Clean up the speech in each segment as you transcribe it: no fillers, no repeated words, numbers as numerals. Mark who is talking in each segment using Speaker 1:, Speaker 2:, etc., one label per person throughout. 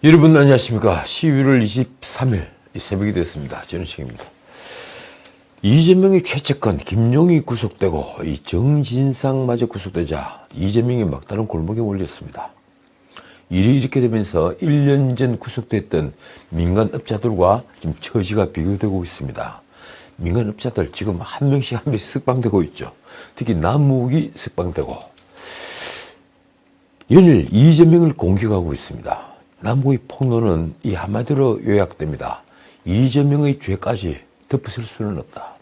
Speaker 1: 여러분 안녕하십니까. 12월 23일 새벽이 됐습니다. 전우식입니다. 이재명의 최측근 김용이 구속되고 이 정진상마저 구속되자 이재명이 막다른 골목에 몰렸습니다. 일이 이렇게 되면서 1년 전 구속됐던 민간업자들과 지금 처지가 비교되고 있습니다. 민간업자들 지금 한 명씩 석방되고 있죠. 특히 남욱이 석방되고 연일 이재명을 공격하고 있습니다. 남욱의 폭로는 이 한마디로 요약됩니다. 이재명의 죄까지 덮어쓸 수는 없다.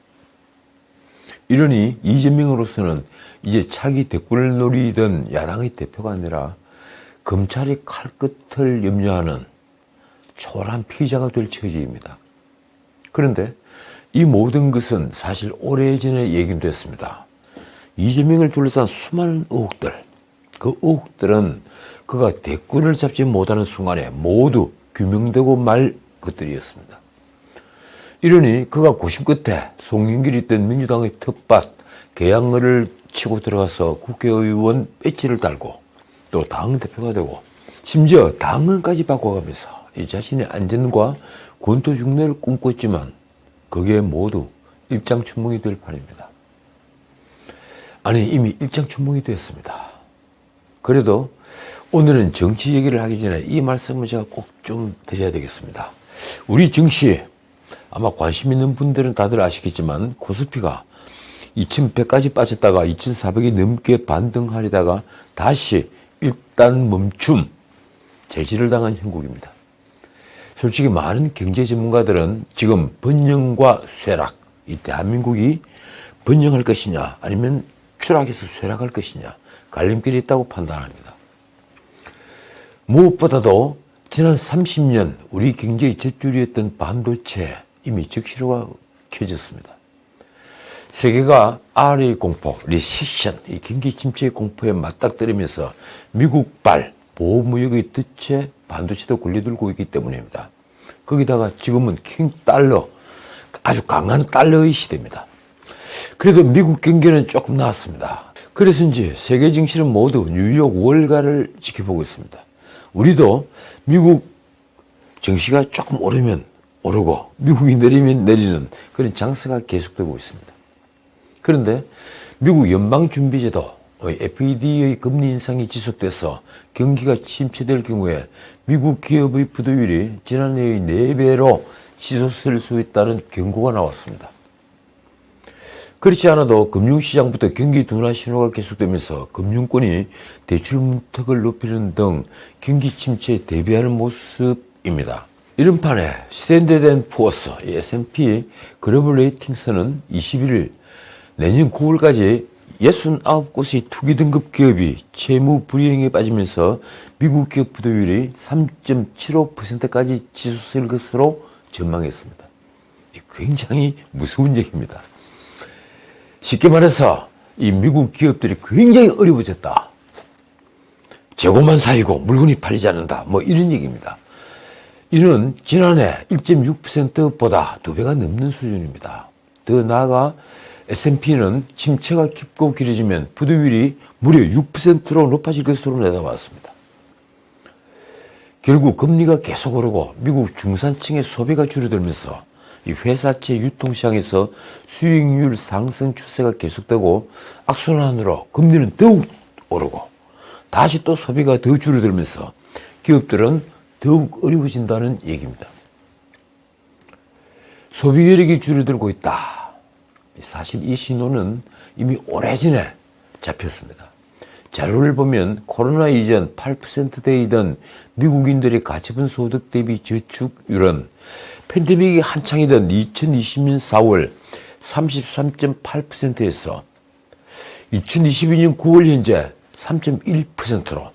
Speaker 1: 이러니 이재명으로서는 이제 차기 대권을 노리던 야당의 대표가 아니라 검찰이 칼끝을 염려하는 초라한 피의자가 될 처지입니다. 그런데 이 모든 것은 사실 오래전에 얘기됐습니다. 이재명을 둘러싼 수많은 의혹들, 그 의혹들은 그가 대권을 잡지 못하는 순간에 모두 규명되고 말 것들이었습니다. 이러니 그가 고심 끝에 송영길이 있던 민주당의 텃밭 개항을 치고 들어가서 국회의원 배지를 달고 또 당대표가 되고 심지어 당원까지 바꿔가면서 이 자신의 안전과 권투중례를 꿈꿨지만 그게 모두 일장춘몽이 될 판입니다. 아니 이미 일장춘몽이 되었습니다. 그래도 오늘은 정치 얘기를 하기 전에 이 말씀을 제가 꼭 좀 드려야 되겠습니다. 우리 정치 아마 관심 있는 분들은 다들 아시겠지만 코스피가 2100까지 빠졌다가 2400이 넘게 반등하려다가 다시 일단 멈춤 제지를 당한 형국입니다. 솔직히 많은 경제 전문가들은 지금 번영과 쇠락, 이 대한민국이 번영할 것이냐 아니면 추락해서 쇠락할 것이냐 갈림길이 있다고 판단합니다. 무엇보다도 지난 30년 우리 경제의 젖줄이었던 반도체 이미 적시로가 켜졌습니다. 세계가 R의 공포, 리세션, 이 경기 침체의 공포에 맞닥뜨리면서 미국발 보호무역의 덫에 반도체도 걸려들고 있기 때문입니다. 거기다가 지금은 킹 달러, 아주 강한 달러의 시대입니다. 그래도 미국 경기는 조금 나았습니다. 그래서인지 세계 증시는 모두 뉴욕 월가를 지켜보고 있습니다. 우리도 미국 증시가 조금 오르면 오르고 미국이 내리면 내리는 그런 장세가 계속되고 있습니다. 그런데 미국 연방준비제도 FED의 금리 인상이 지속돼서 경기가 침체될 경우에 미국 기업의 부도율이 지난해의 4배로 치솟을 수 있다는 경고가 나왔습니다. 그렇지 않아도 금융시장부터 경기 둔화 신호가 계속되면서 금융권이 대출 문턱을 높이는 등 경기 침체에 대비하는 모습입니다. 이런 판에 스탠더드 & 푸어스 S&P 글로벌 레이팅스는 21일 내년 9월까지 69곳의 투기 등급 기업이 채무 불이행에 빠지면서 미국 기업 부도율이 3.75%까지 치솟을 것으로 전망했습니다. 굉장히 무서운 얘기입니다. 쉽게 말해서 이 미국 기업들이 굉장히 어려워졌다. 재고만 쌓이고 물건이 팔리지 않는다. 뭐 이런 얘기입니다. 이는 지난해 1.6%보다 2배가 넘는 수준입니다. 더 나아가 S&P는 침체가 깊고 길어지면 부도율이 무려 6%로 높아질 것으로 내다봤습니다. 결국 금리가 계속 오르고 미국 중산층의 소비가 줄어들면서 이 회사채 유통시장에서 수익률 상승 추세가 계속되고 악순환으로 금리는 더욱 오르고 다시 또 소비가 더 줄어들면서 기업들은 더욱 어려워진다는 얘기입니다. 소비 여력이 줄어들고 있다. 사실 이 신호는 이미 오래전에 잡혔습니다. 자료를 보면 코로나 이전 8%대이던 미국인들의 가처분 소득 대비 저축률은 팬데믹이 한창이던 2020년 4월 33.8%에서 2022년 9월 현재 3.1%로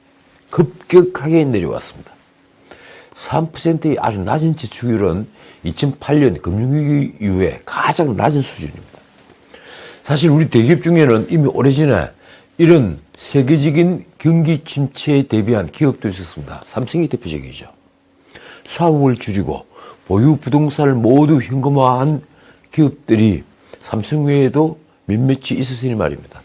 Speaker 1: 급격하게 내려왔습니다. 3%의 아주 낮은 저축률은 2008년 금융위기 이후에 가장 낮은 수준입니다. 사실 우리 대기업 중에는 이미 오래전에 이런 세계적인 경기 침체에 대비한 기업도 있었습니다. 삼성이 대표적이죠. 사업을 줄이고 보유 부동산을 모두 현금화한 기업들이 삼성 외에도 몇몇이 있었으니 말입니다.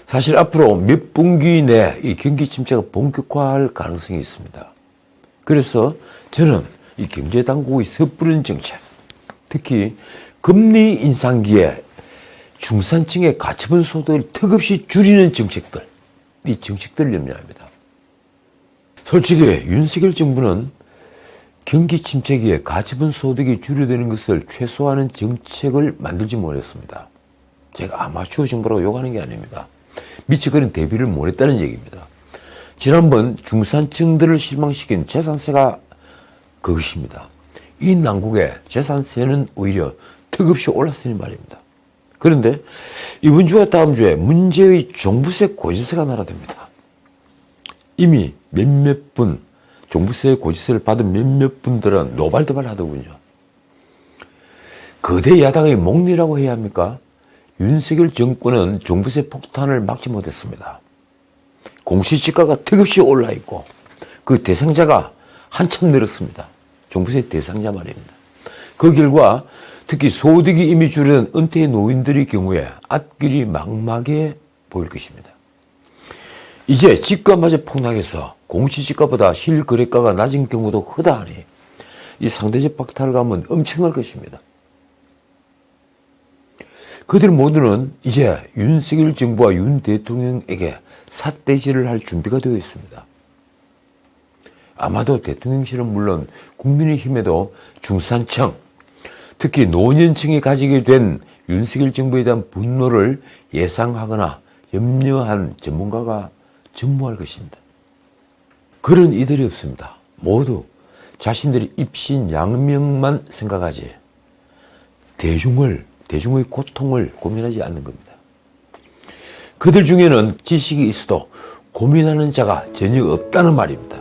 Speaker 1: 사실 앞으로 몇 분기 내 이 경기 침체가 본격화할 가능성이 있습니다. 그래서 저는 이 경제당국의 섣부른 정책, 특히 금리 인상기에 중산층의 가처분 소득을 턱없이 줄이는 정책들, 이 정책들을 염려합니다. 솔직히 윤석열 정부는 경기 침체기에 가처분 소득이 줄어드는 것을 최소화하는 정책을 만들지 못했습니다. 제가 아마추어 정부라고 욕하는 게 아닙니다. 미처 그런 대비를 못했다는 얘기입니다. 지난번 중산층들을 실망시킨 재산세가 그것입니다. 이 난국에 재산세는 오히려 턱없이 올랐으니 말입니다. 그런데 이번 주와 다음 주에 문제의 종부세 고지서가 날아듭니다. 이미 몇몇 분, 종부세 고지서를 받은 몇몇 분들은 노발대발 하더군요. 거대 야당의 목리라고 해야 합니까? 윤석열 정권은 종부세 폭탄을 막지 못했습니다. 공시지가가 턱없이 올라있고 그 대상자가 한참 늘었습니다. 종부세 대상자 말입니다. 그 결과 특히 소득이 이미 줄어든 은퇴 노인들의 경우에 앞길이 막막해 보일 것입니다. 이제 집값마저 폭락해서 공시지가보다 실거래가가 낮은 경우도 허다하니 이 상대적 박탈감은 엄청날 것입니다. 그들 모두는 이제 윤석열 정부와 윤 대통령에게 삿대질을 할 준비가 되어 있습니다. 아마도 대통령실은 물론 국민의힘에도 중산층, 특히 노년층이 가지게 된 윤석열 정부에 대한 분노를 예상하거나 염려한 전문가가 전무할 것입니다. 그런 이들이 없습니다. 모두 자신들의 입신양명만 생각하지 대중의 고통을 고민하지 않는 겁니다. 그들 중에는 지식이 있어도 고민하는 자가 전혀 없다는 말입니다.